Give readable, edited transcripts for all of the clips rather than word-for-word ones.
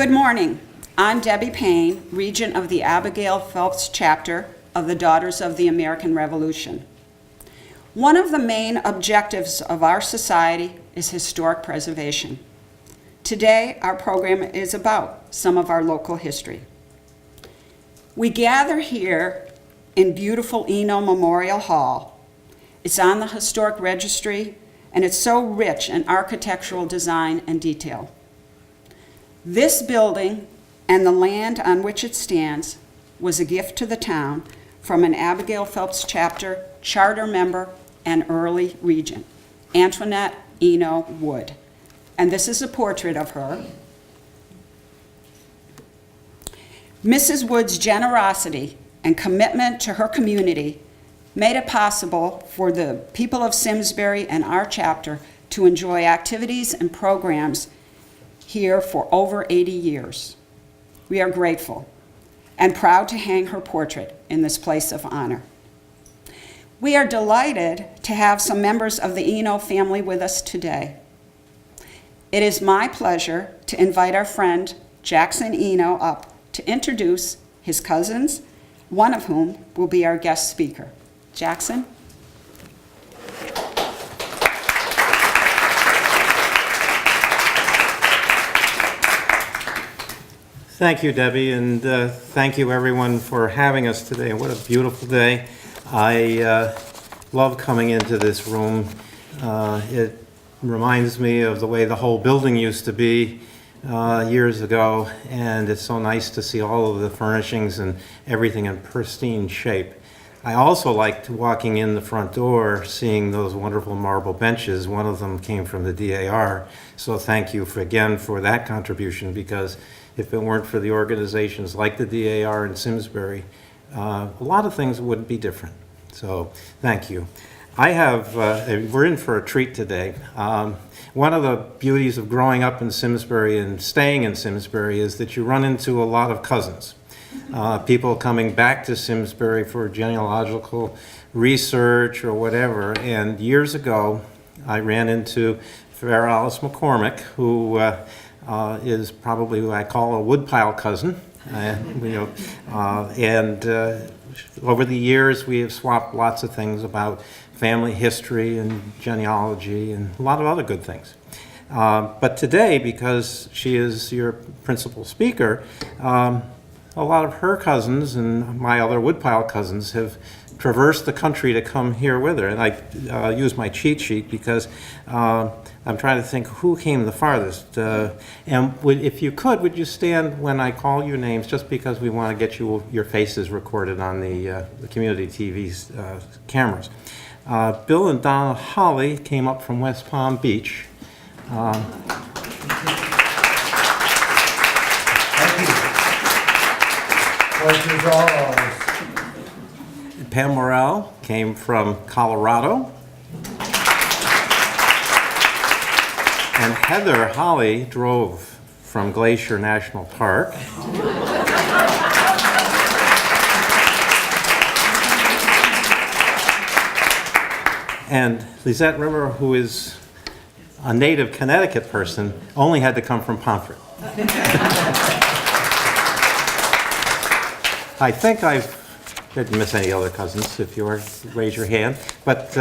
Good morning. I'm Debbie Payne, Regent of the Abigail Phelps chapter of the Daughters of the American Revolution. One of the main objectives of our society is historic preservation. Today, our program is about some of our local history. We gather here in beautiful Eno Memorial Hall. It's on the historic registry, and it's so rich in architectural design and detail. This building and the land on which it stands was a gift to the town from an Abigail Phelps chapter charter member and early regent, Antoinette Eno Wood. And this is a portrait of her. Mrs. Wood's generosity and commitment to her community made it possible for the people of Simsbury and our chapter to enjoy activities and programs here for over 80 years. We are grateful and proud to hang her portrait in this place of honor. We are delighted to have some members of the Eno family with us today. It is my pleasure to invite our friend Jackson Eno up to introduce his cousins, one of whom will be our guest speaker. Jackson? Thank you, Debbie, and thank you everyone for having us today. What a beautiful day. I love coming into this room. It reminds me of the way the whole building used to be years ago, and it's so nice to see all of the furnishings and everything in pristine shape. I also liked walking in the front door, seeing those wonderful marble benches. One of them came from the DAR, so thank you again for that contribution, because if it weren't for the organizations like the DAR and Simsbury, a lot of things would be different. So thank you. We're in for a treat today. One of the beauties of growing up in Simsbury and staying in Simsbury is that you run into a lot of cousins. People coming back to Simsbury for genealogical research or whatever. And years ago, I ran into Fair Alice McCormick, who is probably who I call a woodpile cousin. Over the years, we have swapped lots of things about family history and genealogy and a lot of other good things. But today, because she is your principal speaker, a lot of her cousins and my other woodpile cousins have traversed the country to come here with her. And I use my cheat sheet because I'm trying to think who came the farthest. If you could, would you stand when I call your names, just because we want to get your faces recorded on the community TV's cameras. Bill and Donna Holly came up from West Palm Beach. Thank you. Pleasure's all ours. Pam Morrell came from Colorado. And Heather Holly drove from Glacier National Park. And Lisette Rimmer, who is a native Connecticut person, only had to come from Pomfret. I think I didn't miss any other cousins. If you are, raise your hand. But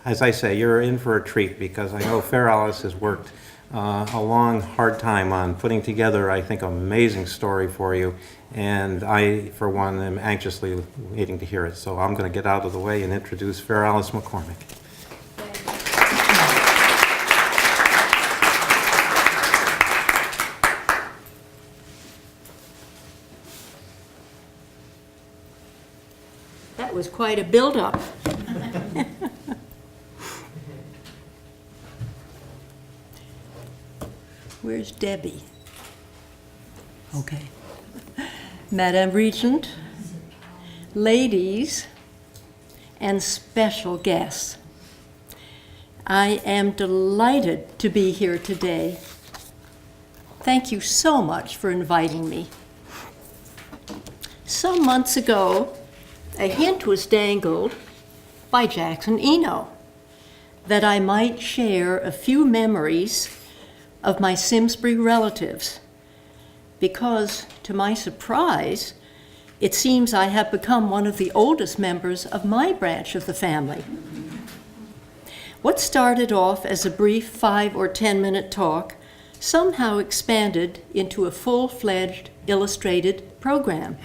as I say, you're in for a treat, because I know Fair Alice has worked a long, hard time on putting together, I think, an amazing story for you. And I, for one, am anxiously waiting to hear it. So I'm going to get out of the way and introduce Fair Alice McCormick. That was quite a build-up. Where's Debbie? Okay. Madam Regent, ladies, and special guests, I am delighted to be here today. Thank you so much for inviting me. Some months ago, a hint was dangled by Jackson Eno that I might share a few memories of my Simsbury relatives, because, to my surprise, it seems I have become one of the oldest members of my branch of the family. What started off as a brief 5 or 10-minute talk somehow expanded into a full-fledged illustrated program.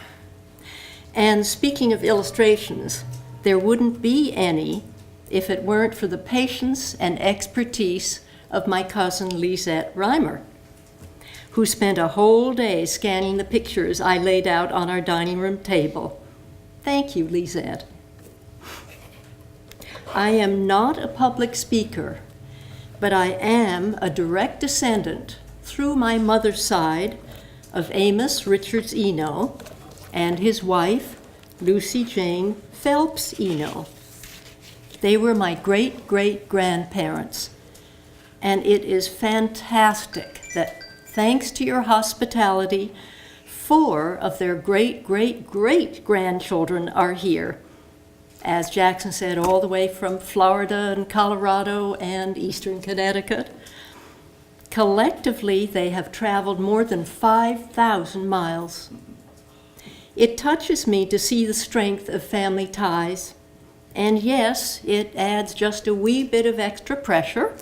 And speaking of illustrations, there wouldn't be any if it weren't for the patience and expertise of my cousin Lisette Reimer, who spent a whole day scanning the pictures I laid out on our dining room table. Thank you, Lisette. I am not a public speaker, but I am a direct descendant through my mother's side of Amos Richards Eno and his wife, Lucy Jane Phelps Eno. They were my great-great-grandparents, and it is fantastic that, thanks to your hospitality, 4 of their great-great-great-grandchildren are here, as Jackson said, all the way from Florida and Colorado and eastern Connecticut. Collectively, they have traveled more than 5,000 miles. It touches me to see the strength of family ties, and yes, it adds just a wee bit of extra pressure.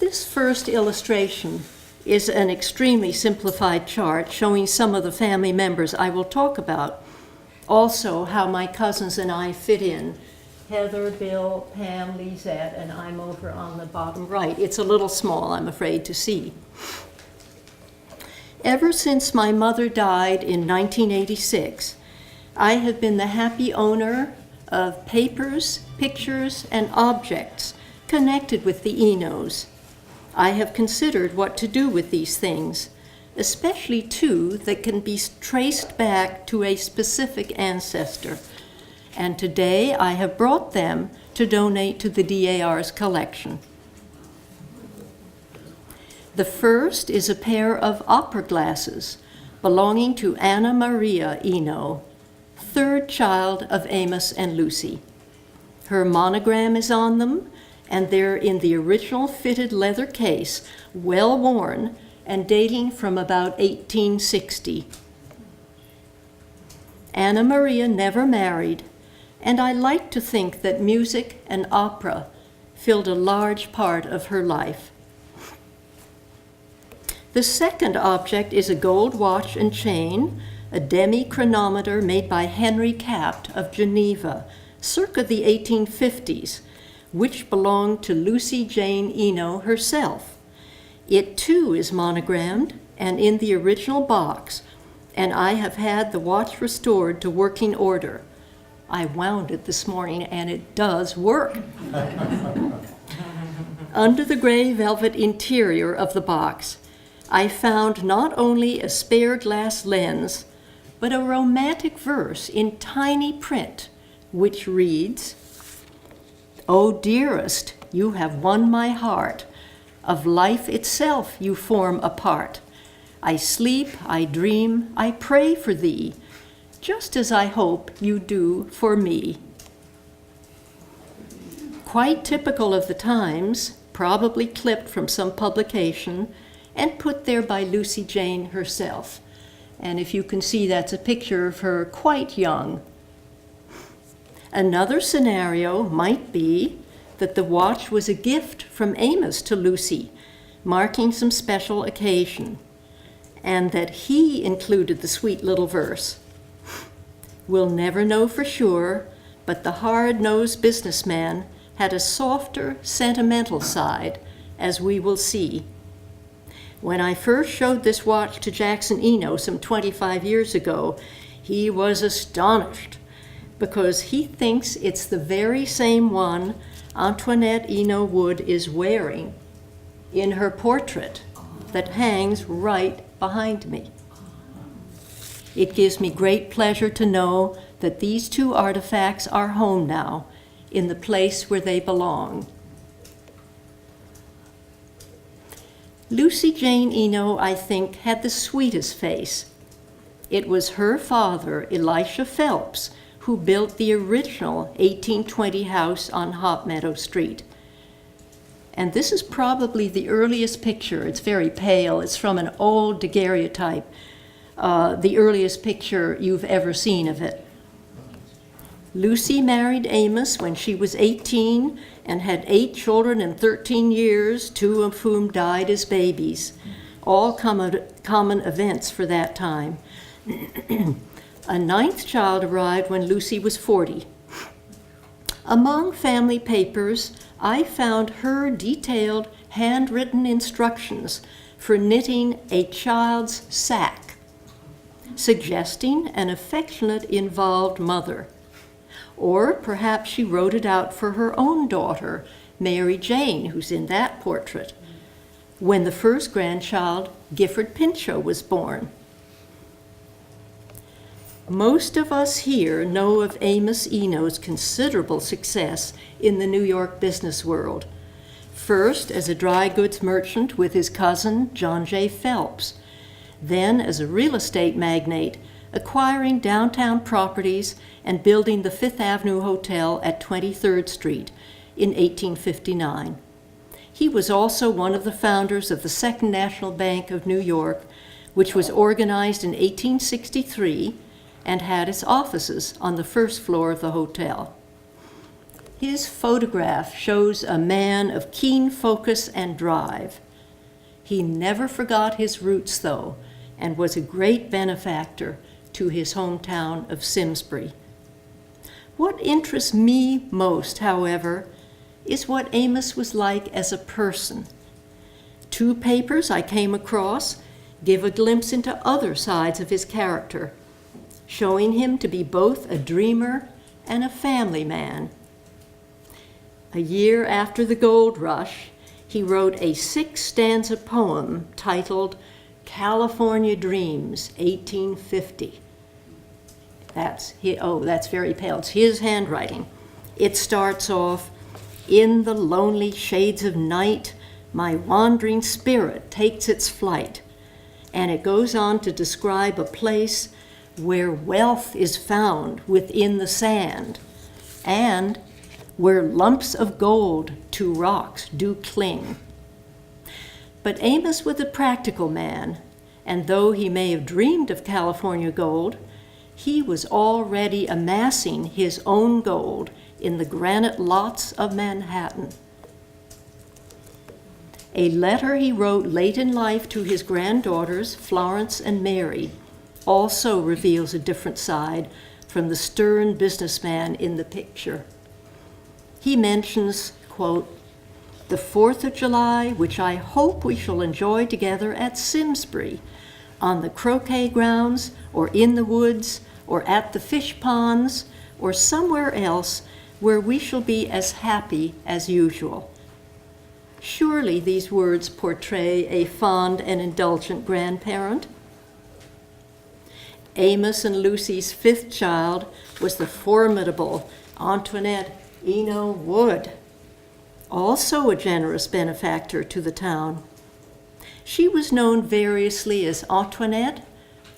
This first illustration is an extremely simplified chart showing some of the family members I will talk about. Also, how my cousins and I fit in. Heather, Bill, Pam, Lisette, and I'm over on the bottom right. It's a little small, I'm afraid, to see. Ever since my mother died in 1986, I have been the happy owner of papers, pictures, and objects connected with the Enos. I have considered what to do with these things, especially 2 that can be traced back to a specific ancestor. And today I have brought them to donate to the DAR's collection. The first is a pair of opera glasses belonging to Anna Maria Eno, 3rd child of Amos and Lucy. Her monogram is on them, and they're in the original fitted leather case, well worn and dating from about 1860. Anna Maria never married, and I like to think that music and opera filled a large part of her life. The second object is a gold watch and chain, a demi-chronometer made by Henry Capt of Geneva, circa the 1850s, which belonged to Lucy Jane Eno herself. It too is monogrammed and in the original box, and I have had the watch restored to working order. I wound it this morning and it does work. Under the gray velvet interior of the box, I found not only a spare glass lens, but a romantic verse in tiny print, which reads, "O dearest, you have won my heart. Of life itself you form a part. I sleep, I dream, I pray for thee, just as I hope you do for me." Quite typical of the times, probably clipped from some publication and put there by Lucy Jane herself. And if you can see, that's a picture of her quite young. Another scenario might be that the watch was a gift from Amos to Lucy, marking some special occasion, and that he included the sweet little verse. We'll never know for sure, but the hard-nosed businessman had a softer, sentimental side, as we will see. When I first showed this watch to Jackson Eno some 25 years ago, he was astonished because he thinks it's the very same one Antoinette Eno Wood is wearing in her portrait that hangs right behind me. It gives me great pleasure to know that these 2 artifacts are home now, in the place where they belong. Lucy Jane Eno, I think, had the sweetest face. It was her father, Elisha Phelps, who built the original 1820 house on Hop Meadow Street. And this is probably the earliest picture. It's very pale. It's from an old daguerreotype, the earliest picture you've ever seen of it. Lucy married Amos when she was 18 and had 8 children in 13 years, 2 of whom died as babies, all common events for that time. A 9th child arrived when Lucy was 40. Among family papers, I found her detailed handwritten instructions for knitting a child's sack, suggesting an affectionate, involved mother. Or perhaps she wrote it out for her own daughter, Mary Jane, who's in that portrait, when the first grandchild, Gifford Pinchot, was born. Most of us here know of Amos Eno's considerable success in the New York business world. First as a dry goods merchant with his cousin, John J. Phelps, then as a real estate magnate, acquiring downtown properties and building the Fifth Avenue Hotel at 23rd Street in 1859. He was also one of the founders of the Second National Bank of New York, which was organized in 1863 and had its offices on the first floor of the hotel. His photograph shows a man of keen focus and drive. He never forgot his roots, though, and was a great benefactor to his hometown of Simsbury. What interests me most, however, is what Amos was like as a person. 2 papers I came across give a glimpse into other sides of his character, showing him to be both a dreamer and a family man. A year after the gold rush, he wrote a 6-stanza poem titled California Dreams, 1850. That's very pale. It's his handwriting. It starts off, "In the lonely shades of night, my wandering spirit takes its flight." And it goes on to describe a place where wealth is found within the sand, and where lumps of gold to rocks do cling. But Amos was a practical man, and though he may have dreamed of California gold, he was already amassing his own gold in the granite lots of Manhattan. A letter he wrote late in life to his granddaughters, Florence and Mary, also reveals a different side from the stern businessman in the picture. He mentions, quote, "the 4th of July, which I hope we shall enjoy together at Simsbury, on the croquet grounds, or in the woods, or at the fish ponds, or somewhere else where we shall be as happy as usual." Surely these words portray a fond and indulgent grandparent. Amos and Lucy's 5th child was the formidable Antoinette Eno Wood, also a generous benefactor to the town. She was known variously as Antoinette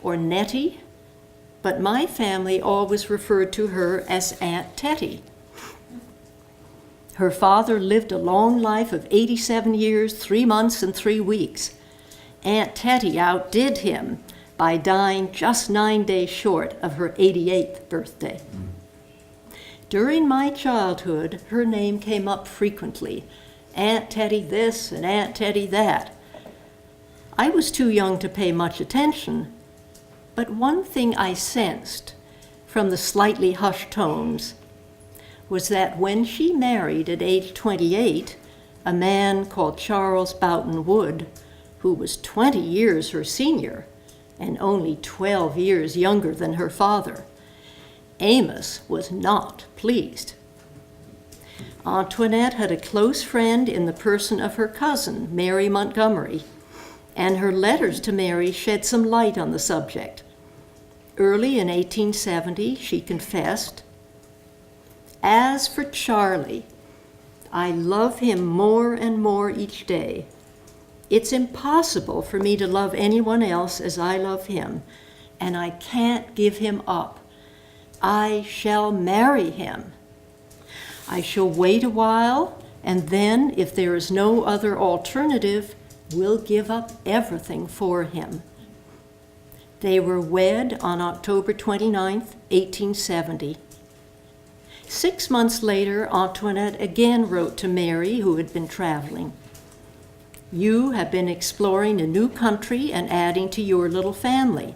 or Nettie, but my family always referred to her as Aunt Tetty. Her father lived a long life of 87 years, 3 months, and 3 weeks. Aunt Tetty outdid him by dying just 9 days short of her 88th birthday. During my childhood, her name came up frequently. Aunt Tetty this and Aunt Tetty that. I was too young to pay much attention, but one thing I sensed from the slightly hushed tones was that when she married at age 28, a man called Charles Boughton Wood, who was 20 years her senior and only 12 years younger than her father, Amos was not pleased. Antoinette had a close friend in the person of her cousin, Mary Montgomery, and her letters to Mary shed some light on the subject. Early in 1870, she confessed, "As for Charlie, I love him more and more each day. It's impossible for me to love anyone else as I love him, and I can't give him up. I shall marry him. I shall wait a while and then, if there is no other alternative, will give up everything for him. They were wed on October 29, 1870. 6 months later, Antoinette again wrote to Mary, who had been traveling. You have been exploring a new country and adding to your little family,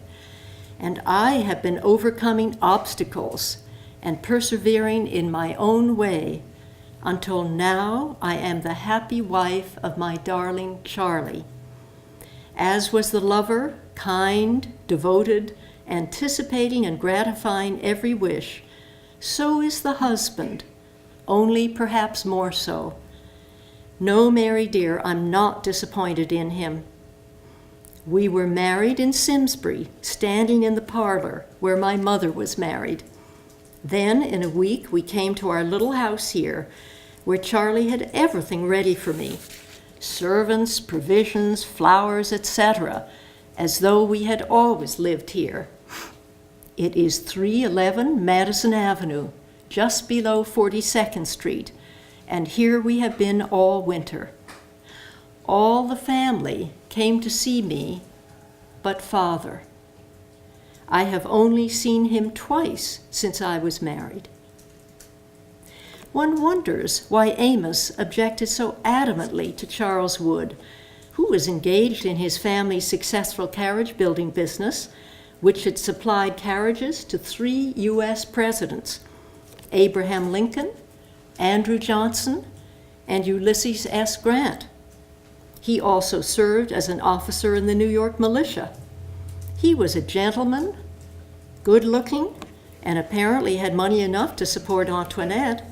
and I have been overcoming obstacles and persevering in my own way until now I am the happy wife of my darling Charlie. As was the lover, kind, devoted, anticipating and gratifying every wish, so is the husband, only perhaps more so. No, Mary dear, I'm not disappointed in him. We were married in Simsbury, standing in the parlor where my mother was married. Then, in a week, we came to our little house here, where Charlie had everything ready for me, servants, provisions, flowers, etc., as though we had always lived here. It is 311 Madison Avenue, just below 42nd Street, and here we have been all winter. All the family came to see me, but Father. I have only seen him twice since I was married. One wonders why Amos objected so adamantly to Charles Wood, who was engaged in his family's successful carriage-building business, which had supplied carriages to 3 U.S. presidents, Abraham Lincoln, Andrew Johnson, and Ulysses S. Grant. He also served as an officer in the New York militia. He was a gentleman, good-looking, and apparently had money enough to support Antoinette.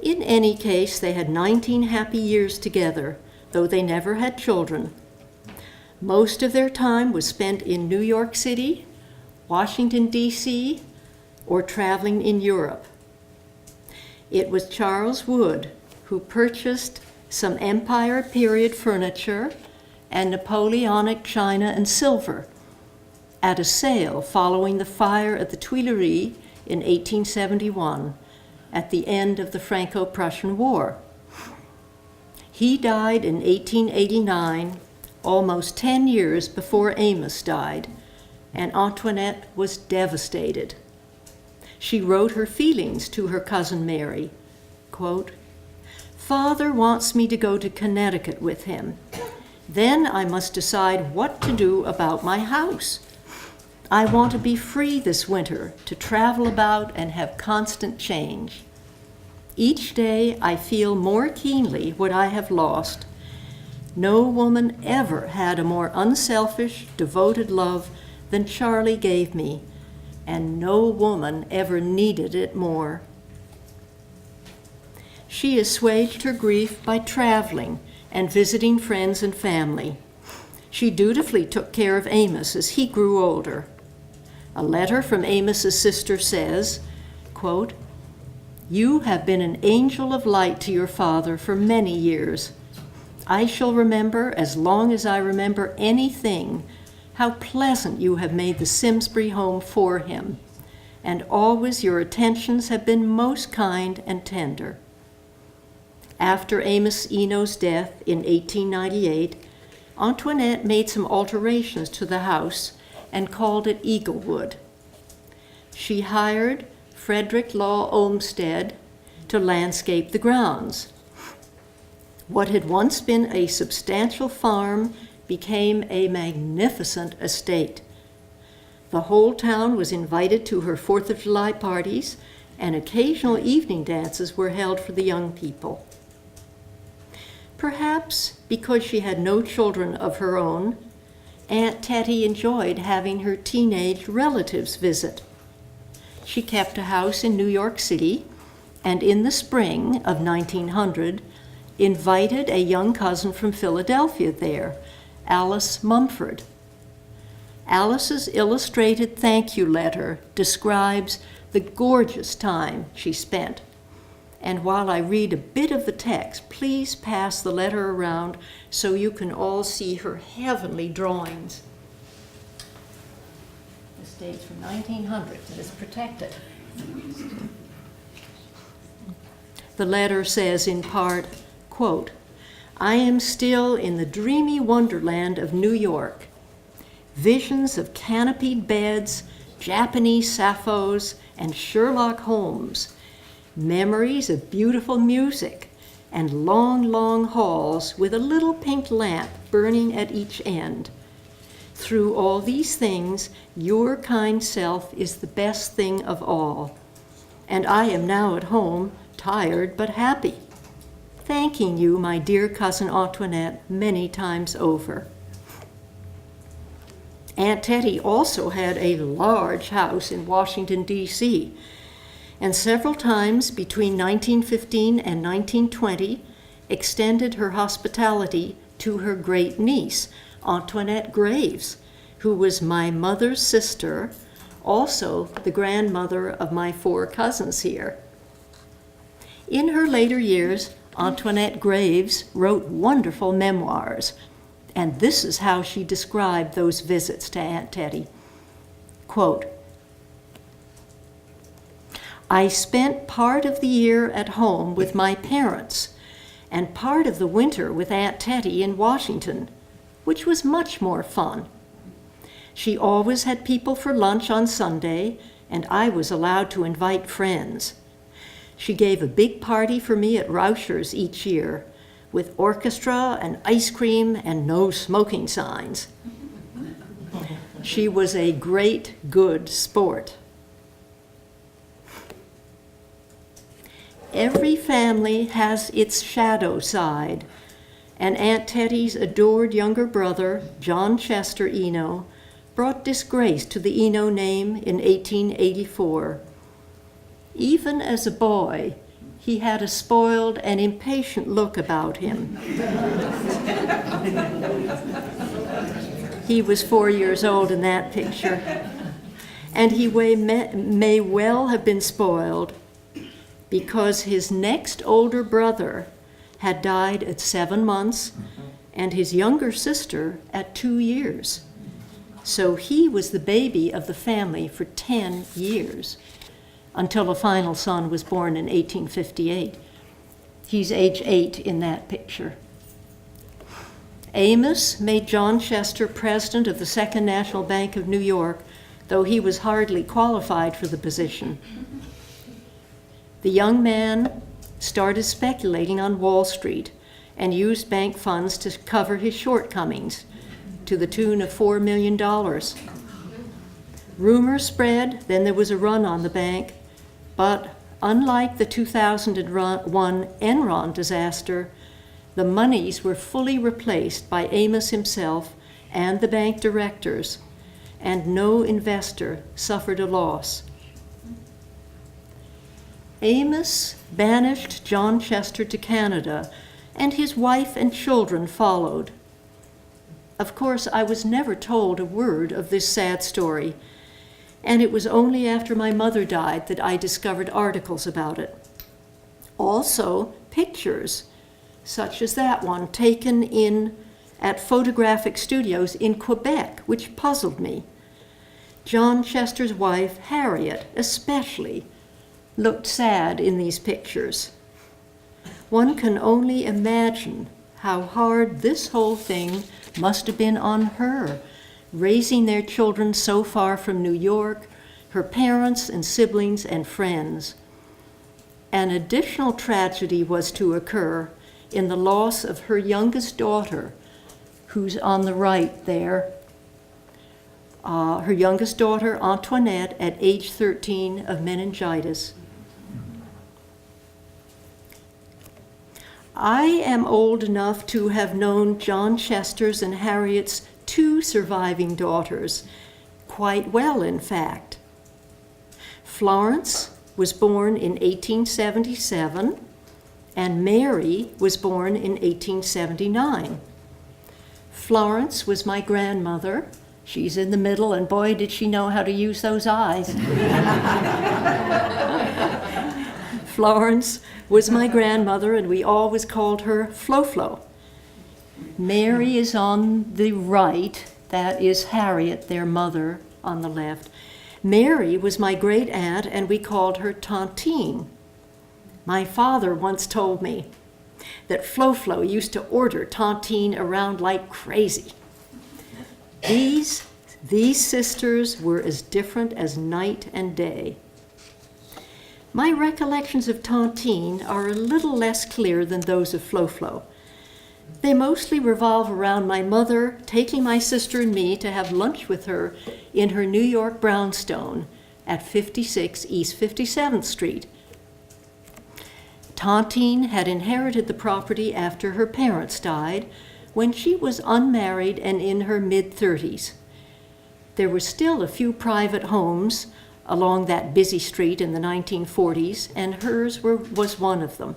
In any case, they had 19 happy years together, though they never had children. Most of their time was spent in New York City, Washington, D.C., or traveling in Europe. It was Charles Wood who purchased some Empire period furniture and Napoleonic china and silver at a sale following the fire at the Tuileries in 1871 at the end of the Franco-Prussian War. He died in 1889, almost 10 years before Amos died, and Antoinette was devastated. She wrote her feelings to her cousin Mary, quote, "Father wants me to go to Connecticut with him. Then I must decide what to do about my house. I want to be free this winter, to travel about and have constant change. Each day I feel more keenly what I have lost. No woman ever had a more unselfish, devoted love than Charlie gave me, and no woman ever needed it more." She assuaged her grief by traveling and visiting friends and family. She dutifully took care of Amos as he grew older. A letter from Amos's sister says, quote, "You have been an angel of light to your father for many years. I shall remember, as long as I remember anything, how pleasant you have made the Simsbury home for him, and always your attentions have been most kind and tender." After Amos Eno's death in 1898, Antoinette made some alterations to the house and called it Eaglewood. She hired Frederick Law Olmsted to landscape the grounds. What had once been a substantial farm became a magnificent estate. The whole town was invited to her 4th of July parties, and occasional evening dances were held for the young people. Perhaps because she had no children of her own, Aunt Tetty enjoyed having her teenage relatives visit. She kept a house in New York City, and in the spring of 1900, invited a young cousin from Philadelphia there, Alice Mumford. Alice's illustrated thank you letter describes the gorgeous time she spent. And while I read a bit of the text, please pass the letter around so you can all see her heavenly drawings. This dates from 1900 and is protected. The letter says in part, quote, "I am still in the dreamy wonderland of New York. Visions of canopied beds, Japanese Sapphos, and Sherlock Holmes. Memories of beautiful music and long, long halls with a little pink lamp burning at each end. Through all these things, your kind self is the best thing of all. And I am now at home, tired but happy, thanking you, my dear cousin Antoinette, many times over." Aunt Teddy also had a large house in Washington, D.C., and several times between 1915 and 1920 extended her hospitality to her great niece, Antoinette Graves, who was my mother's sister, also the grandmother of my 4 cousins here. In her later years, Antoinette Graves wrote wonderful memoirs, and this is how she described those visits to Aunt Teddy. Quote, "I spent part of the year at home with my parents and part of the winter with Aunt Teddy in Washington, which was much more fun. She always had people for lunch on Sunday, and I was allowed to invite friends. She gave a big party for me at Rauscher's each year, with orchestra and ice cream and no smoking signs. She was a great, good sport." Every family has its shadow side, and Aunt Teddy's adored younger brother, John Chester Eno, brought disgrace to the Eno name in 1884. Even as a boy, he had a spoiled and impatient look about him. He was 4 years old in that picture, and he may well have been spoiled because his next older brother had died at 7 months and his younger sister at 2 years. So he was the baby of the family for 10 years, until a final son was born in 1858. He's age 8 in that picture. Amos made John Chester president of the Second National Bank of New York, though he was hardly qualified for the position. The young man started speculating on Wall Street and used bank funds to cover his shortcomings to the tune of $4 million. Rumors spread, then there was a run on the bank, but unlike the 2001 Enron disaster, the monies were fully replaced by Amos himself and the bank directors, and no investor suffered a loss. Amos banished John Chester to Canada, and his wife and children followed. Of course, I was never told a word of this sad story, and it was only after my mother died that I discovered articles about it. Also, pictures, such as that one taken at photographic studios in Quebec, which puzzled me. John Chester's wife, Harriet, especially, looked sad in these pictures. One can only imagine how hard this whole thing must have been on her, raising their children so far from New York, her parents and siblings and friends. An additional tragedy was to occur in the loss of her youngest daughter, who's on the right there. Her youngest daughter, Antoinette, at age 13 of meningitis. I am old enough to have known John Chester's and Harriet's 2 surviving daughters, quite well, in fact. Florence was born in 1877, and Mary was born in 1879. Florence was my grandmother. She's in the middle, and boy, did she know how to use those eyes. Florence was my grandmother, and we always called her Flo-Flo. Mary is on the right. That is Harriet, their mother, on the left. Mary was my great aunt, and we called her Tontine. My father once told me that Flo used to order Tontine around like crazy. These sisters were as different as night and day. My recollections of Tontine are a little less clear than those of Flo. They mostly revolve around my mother taking my sister and me to have lunch with her in her New York brownstone at 56 East 57th Street. Tontine had inherited the property after her parents died when she was unmarried and in her mid-30s. There were still a few private homes along that busy street in the 1940s, and hers was one of them.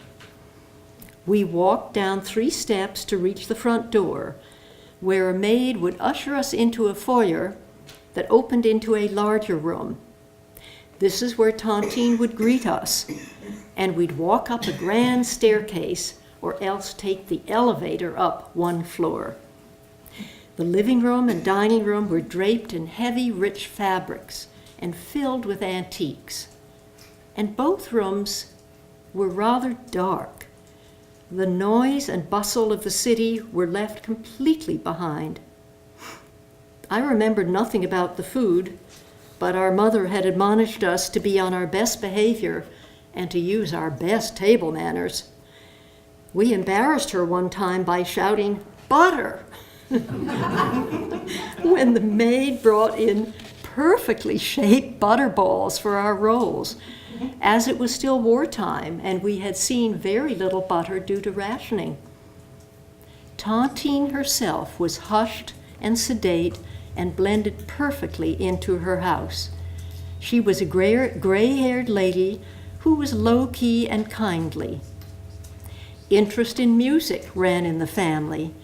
We walked down 3 steps to reach the front door, where a maid would usher us into a foyer that opened into a larger room. This is where Tontine would greet us, and we'd walk up a grand staircase or else take the elevator up 1 floor. The living room and dining room were draped in heavy, rich fabrics and filled with antiques. And both rooms were rather dark. The noise and bustle of the city were left completely behind. I remembered nothing about the food, but our mother had admonished us to be on our best behavior and to use our best table manners. We embarrassed her one time by shouting, "Butter!" when the maid brought in perfectly shaped butter balls for our rolls, as it was still wartime and we had seen very little butter due to rationing. Tontine herself was hushed and sedate and blended perfectly into her house. She was a gray-haired lady who was low-key and kindly. Interest in music ran in the family,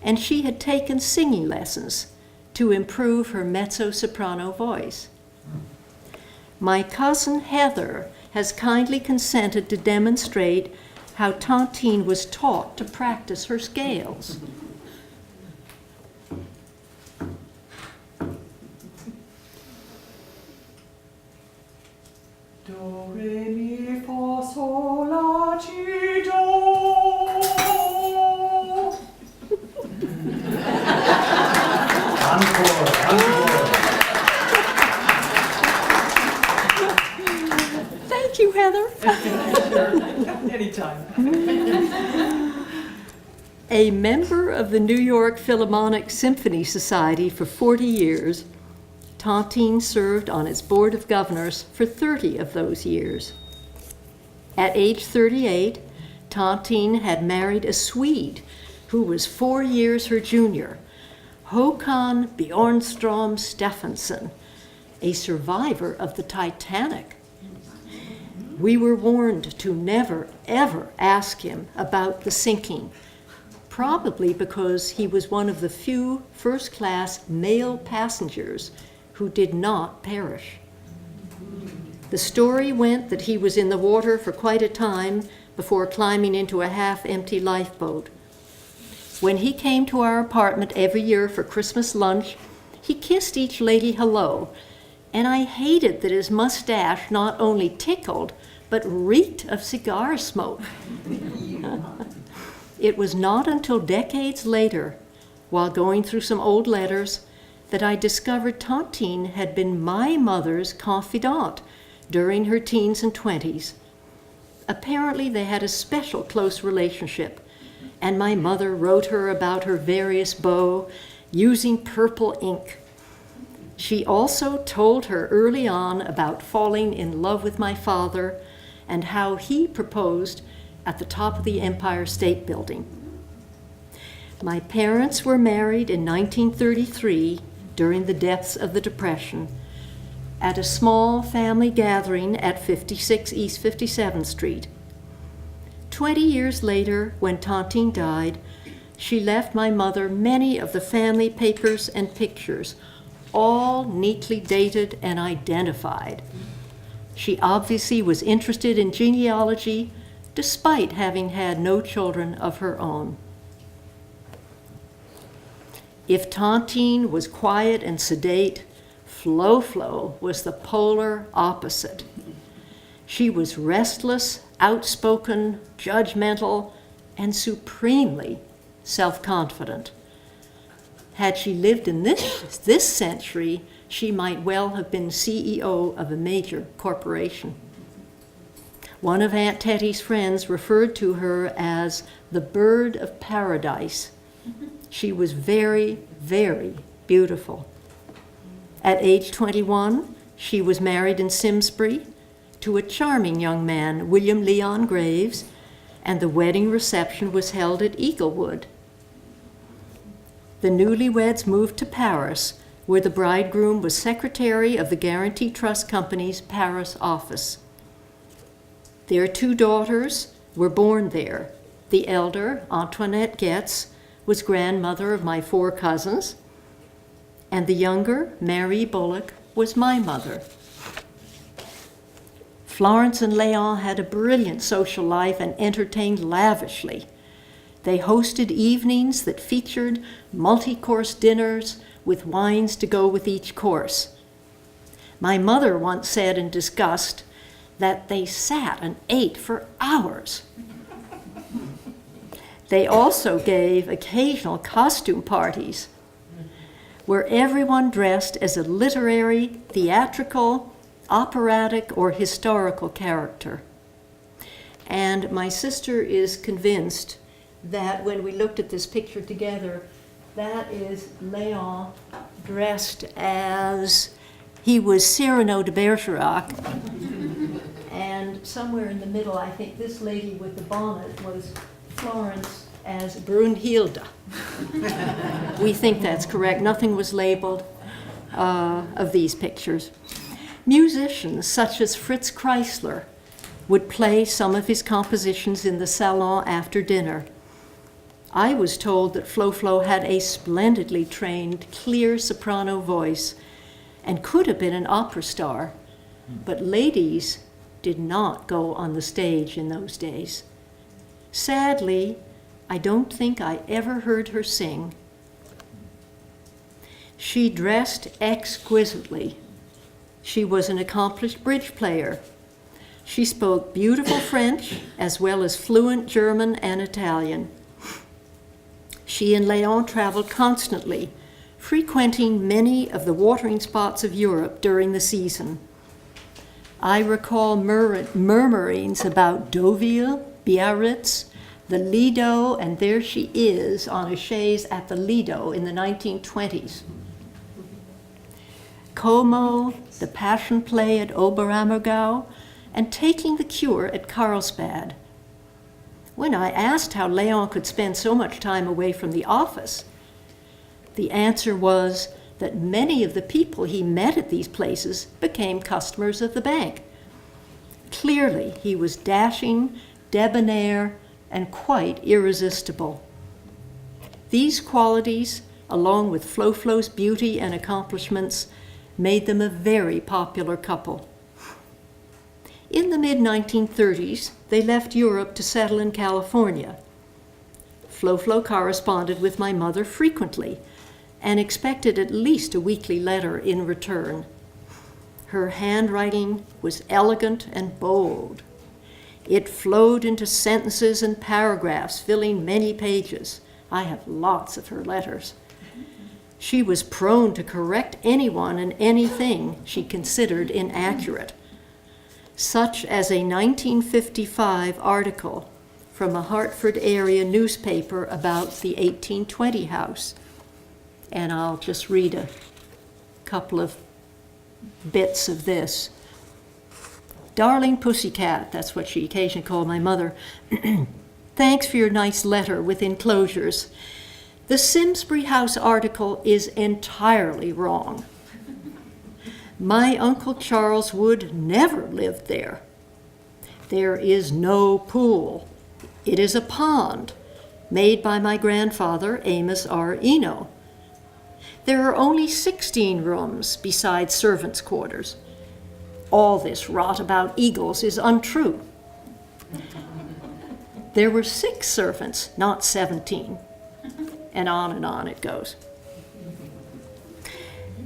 and she had taken singing lessons to improve her mezzo-soprano voice. My cousin Heather has kindly consented to demonstrate how Tontine was taught to practice her scales. Do, re, mi, fa, sol, la, ti, do. Encore, encore. Thank you, Heather. Anytime. A member of the New York Philharmonic Symphony Society for 40 years, Tontine served on its Board of Governors for 30 of those years. At age 38, Tontine had married a Swede who was 4 years her junior, Håkan Bjornstrom Stephenson, a survivor of the Titanic. We were warned to never, ever ask him about the sinking, probably because he was one of the few first-class male passengers who did not perish. The story went that he was in the water for quite a time before climbing into a half-empty lifeboat. When he came to our apartment every year for Christmas lunch, he kissed each lady hello, and I hated that his mustache not only tickled, but reeked of cigar smoke. It was not until decades later, while going through some old letters, that I discovered Tontine had been my mother's confidante during her teens and 20s. Apparently, they had a special close relationship, and my mother wrote her about her various beaux using purple ink. She also told her early on about falling in love with my father and how he proposed at the top of the Empire State Building. My parents were married in 1933 during the depths of the Depression at a small family gathering at 56 East 57th Street. 20 years later, when Tontine died, she left my mother many of the family papers and pictures, all neatly dated and identified. She obviously was interested in genealogy, despite having had no children of her own. If Tontine was quiet and sedate, Flo was the polar opposite. She was restless, outspoken, judgmental, and supremely self-confident. Had she lived in this century, she might well have been CEO of a major corporation. One of Aunt Tettie's friends referred to her as the bird of paradise. She was very, very beautiful. At age 21, she was married in Simsbury to a charming young man, William Leon Graves, and the wedding reception was held at Eaglewood. The newlyweds moved to Paris, where the bridegroom was secretary of the Guarantee Trust Company's Paris office. Their 2 daughters were born there. The elder, Antoinette Getz, was grandmother of my 4 cousins, and the younger, Mary Bullock, was my mother. Florence and Léon had a brilliant social life and entertained lavishly. They hosted evenings that featured multi-course dinners with wines to go with each course. My mother once said in disgust that they sat and ate for hours. They also gave occasional costume parties where everyone dressed as a literary, theatrical, operatic, or historical character. And my sister is convinced that when we looked at this picture together, that is Léon dressed as he was Cyrano de Bergerac. And somewhere in the middle, I think this lady with the bonnet was Florence as Brunhilde. We think that's correct. Nothing was labeled of these pictures. Musicians such as Fritz Kreisler would play some of his compositions in the salon after dinner. I was told that Flo had a splendidly trained, clear soprano voice and could have been an opera star, but ladies did not go on the stage in those days. Sadly, I don't think I ever heard her sing. She dressed exquisitely. She was an accomplished bridge player. She spoke beautiful French as well as fluent German and Italian. She and Léon traveled constantly, frequenting many of the watering spots of Europe during the season. I recall murmurings about Deauville, Biarritz, the Lido, and there she is on a chaise at the Lido in the 1920s. Como, the Passion Play at Oberammergau, and Taking the Cure at Carlsbad. When I asked how Léon could spend so much time away from the office, the answer was that many of the people he met at these places became customers of the bank. Clearly, he was dashing, debonair, and quite irresistible. These qualities, along with Flo's beauty and accomplishments, made them a very popular couple. In the mid-1930s, they left Europe to settle in California. Flo corresponded with my mother frequently and expected at least a weekly letter in return. Her handwriting was elegant and bold. It flowed into sentences and paragraphs, filling many pages. I have lots of her letters. She was prone to correct anyone and anything she considered inaccurate, such as a 1955 article from a Hartford area newspaper about the 1820 house. And I'll just read a couple of bits of this. Darling Pussycat, that's what she occasionally called my mother. Thanks for your nice letter with enclosures. The Simsbury House article is entirely wrong. My Uncle Charles Wood never lived there. There is no pool. It is a pond made by my grandfather, Amos Eno. There are only 16 rooms besides servants' quarters. All this rot about eagles is untrue. There were 6 servants, not 17. And on it goes.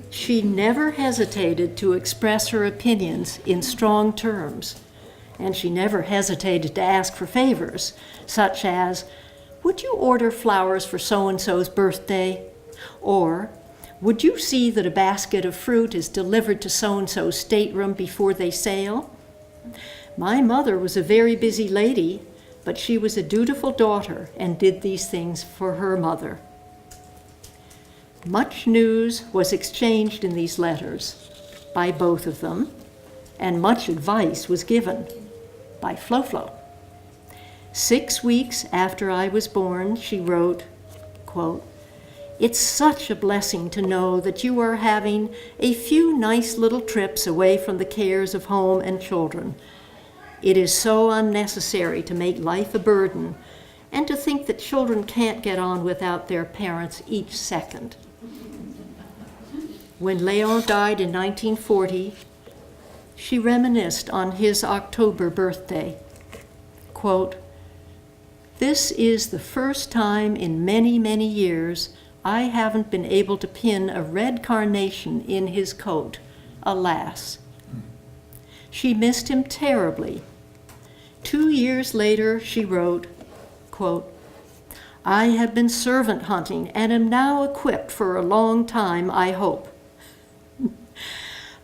She never hesitated to express her opinions in strong terms, and she never hesitated to ask for favors, such as, "Would you order flowers for so-and-so's birthday?" Or, "Would you see that a basket of fruit is delivered to so-and-so's stateroom before they sail?" My mother was a very busy lady, but she was a dutiful daughter and did these things for her mother. Much news was exchanged in these letters by both of them, and much advice was given by Flo-Flo. 6 weeks after I was born, she wrote, quote, "It's such a blessing to know that you are having a few nice little trips away from the cares of home and children. It is so unnecessary to make life a burden and to think that children can't get on without their parents each second." When Léon died in 1940, she reminisced on his October birthday. Quote, "This is the first time in many, many years I haven't been able to pin a red carnation in his coat, alas." She missed him terribly. 2 years later, she wrote, quote, "I have been servant hunting and am now equipped for a long time, I hope.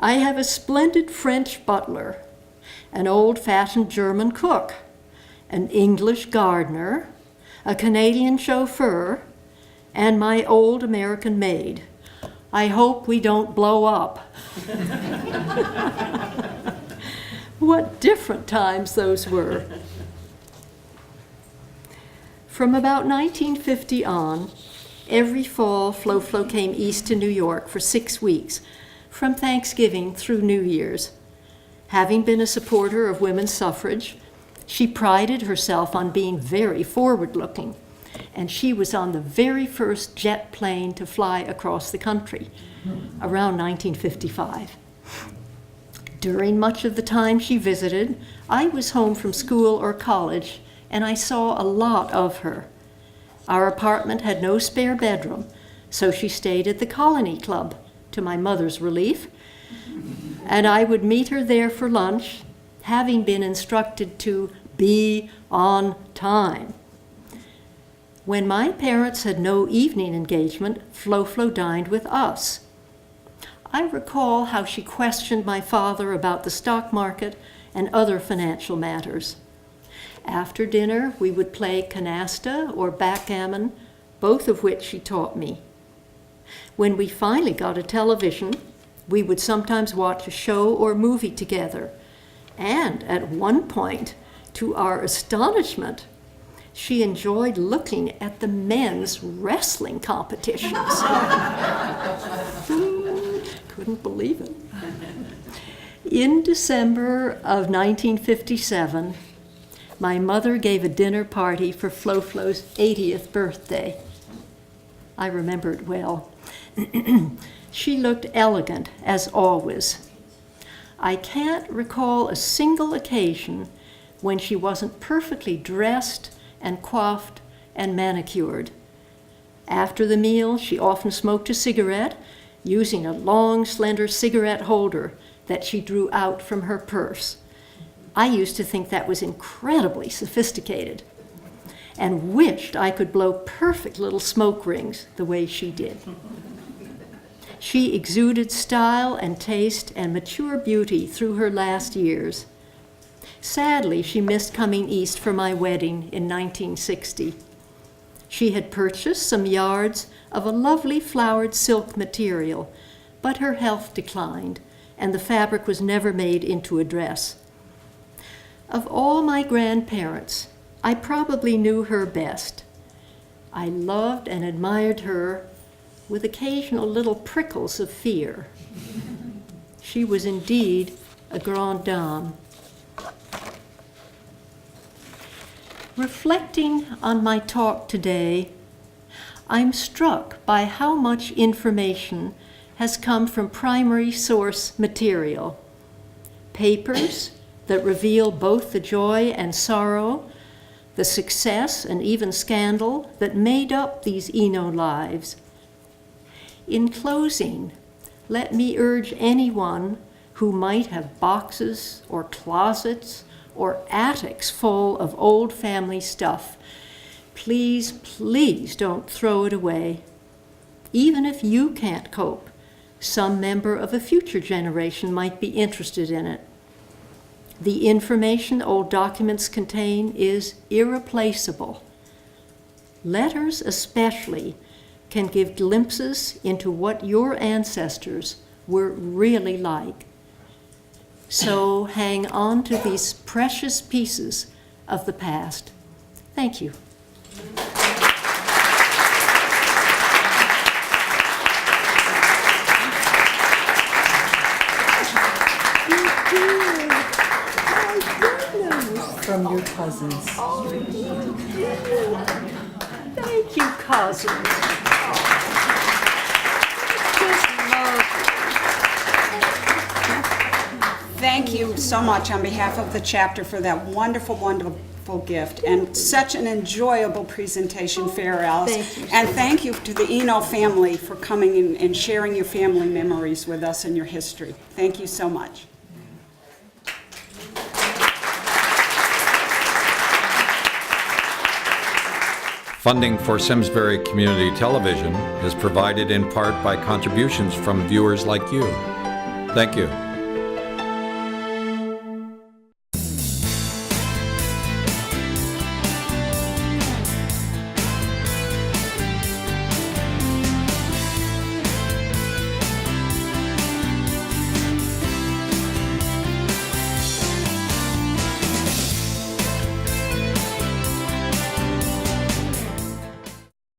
I have a splendid French butler, an old-fashioned German cook, an English gardener, a Canadian chauffeur, and my old American maid. I hope we don't blow up." What different times those were. From about 1950 on, every fall Flo-Flo came east to New York for 6 weeks, from Thanksgiving through New Year's. Having been a supporter of women's suffrage, she prided herself on being very forward-looking, and she was on the very first jet plane to fly across the country, around 1955. During much of the time she visited, I was home from school or college, and I saw a lot of her. Our apartment had no spare bedroom, so she stayed at the Colony Club, to my mother's relief, and I would meet her there for lunch, having been instructed to be on time. When my parents had no evening engagement, Flo-Flo dined with us. I recall how she questioned my father about the stock market and other financial matters. After dinner, we would play canasta or backgammon, both of which she taught me. When we finally got a television, we would sometimes watch a show or movie together. And at one point, to our astonishment, she enjoyed looking at the men's wrestling competitions. Couldn't believe it. In December of 1957, my mother gave a dinner party for Flo-Flo's 80th birthday. I remember it well. She looked elegant, as always. I can't recall a single occasion when she wasn't perfectly dressed and coiffed and manicured. After the meal, she often smoked a cigarette, using a long, slender cigarette holder that she drew out from her purse. I used to think that was incredibly sophisticated and wished I could blow perfect little smoke rings the way she did. She exuded style and taste and mature beauty through her last years. Sadly, she missed coming east for my wedding in 1960. She had purchased some yards of a lovely flowered silk material, but her health declined, and the fabric was never made into a dress. Of all my grandparents, I probably knew her best. I loved and admired her with occasional little prickles of fear. She was indeed a grande dame. Reflecting on my talk today, I'm struck by how much information has come from primary source material. Papers that reveal both the joy and sorrow, the success and even scandal that made up these Eno lives. In closing, let me urge anyone who might have boxes or closets or attics full of old family stuff. Please, please don't throw it away. Even if you can't cope, some member of a future generation might be interested in it. The information old documents contain is irreplaceable. Letters especially can give glimpses into what your ancestors were really like. So hang on to these precious pieces of the past. Thank you. From your cousins. Thank you, cousins. Thank you so much on behalf of the chapter for that wonderful, wonderful gift and such an enjoyable presentation, Fair Alice. Thank you so and thank you to the Eno family for coming in and sharing your family memories with us and your history. Thank you so much. Funding for Simsbury Community Television is provided in part by contributions from viewers like you. Thank you.